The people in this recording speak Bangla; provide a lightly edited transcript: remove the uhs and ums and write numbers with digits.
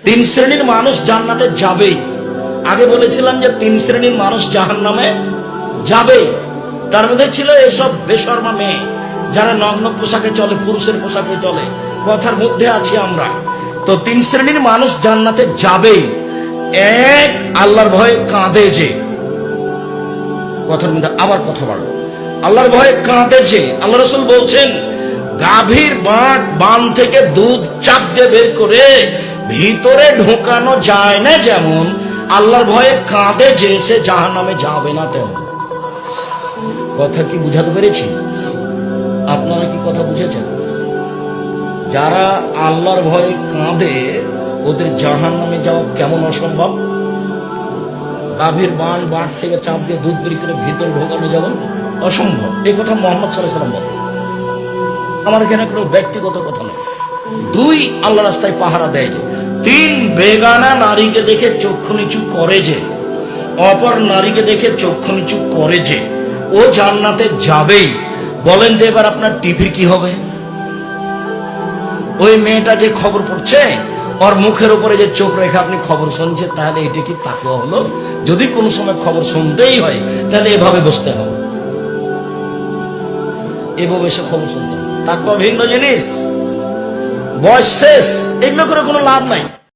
তিন শ্রেণীর মানুষ জান্নাতে যাবে। আগে বলেছিলাম যে তিন শ্রেণীর মানুষ জাহান্নামে যাবে। তার মধ্যে ছিল এসব বেশরমা মেয়ে যারা নগ্ন পোশাকে চলে, পুরুষের পোশাকে চলে। কথার মধ্যে আছি আমরা। তো তিন শ্রেণীর মানুষ জান্নাতে যাবে। এক, আল্লাহর ভয়ে কাঁদে যে, কথার মধ্যে আবার কথা বাড়লো, আল্লাহর ভয়ে কাঁদে যে। আল্লাহ রাসূল বলছেন, গাভীর বান থেকে দুধ চাপ দিয়ে বের করে ভিতরে ঢোকানো যায় না যেমন, আল্লাহর ভয়ে কাঁদে যে সে জাহান্নামে যাবে না তেমন। কথা কি বুঝাতে পেরেছি? আপনারা কি কথা বুঝেছেন? যারা আল্লাহর ভয়ে কাঁদে ওদের জাহান্নামে যাওয়া কেমন অসম্ভব? গাভীর বান থেকে চাপ দিয়ে দুধ বের করে ভিতরে ঢোকানো যেমন অসম্ভব। এই কথা মুহাম্মদ সাল্লাল্লাহু আলাইহি ওয়াসাল্লাম বলেন। আমার এখানে কোনো ব্যক্তিগত কথা নয়। দুই, আল্লাহ রাস্তায় পাহারা দেয় যে। তিন, বেগানা নারীকে দেখে চক্ষু নিচু করে যে, অপর নারীকে দেখে চক্ষু নিচু করে যে, ও জান্নাতে যাবেই। বলেন যে এবার আপনার টিভির কি হবে? ওই মেয়েটা যে খবর পড়ছে, ওর মুখের উপরে যে চোখ রেখে আপনি খবর শুনছেন, তাহলে এটা কি তাকওয়া হলো? যদি কোনো সময় খবর শুনতেই হয় তাহলে এভাবে বসতে হবে, এভাবে সে খবর শুনতে হবে। তাকওয়া ভিন্ন জিনিস, বয়স শেষ, এগুলো করে কোনো লাভ নাই।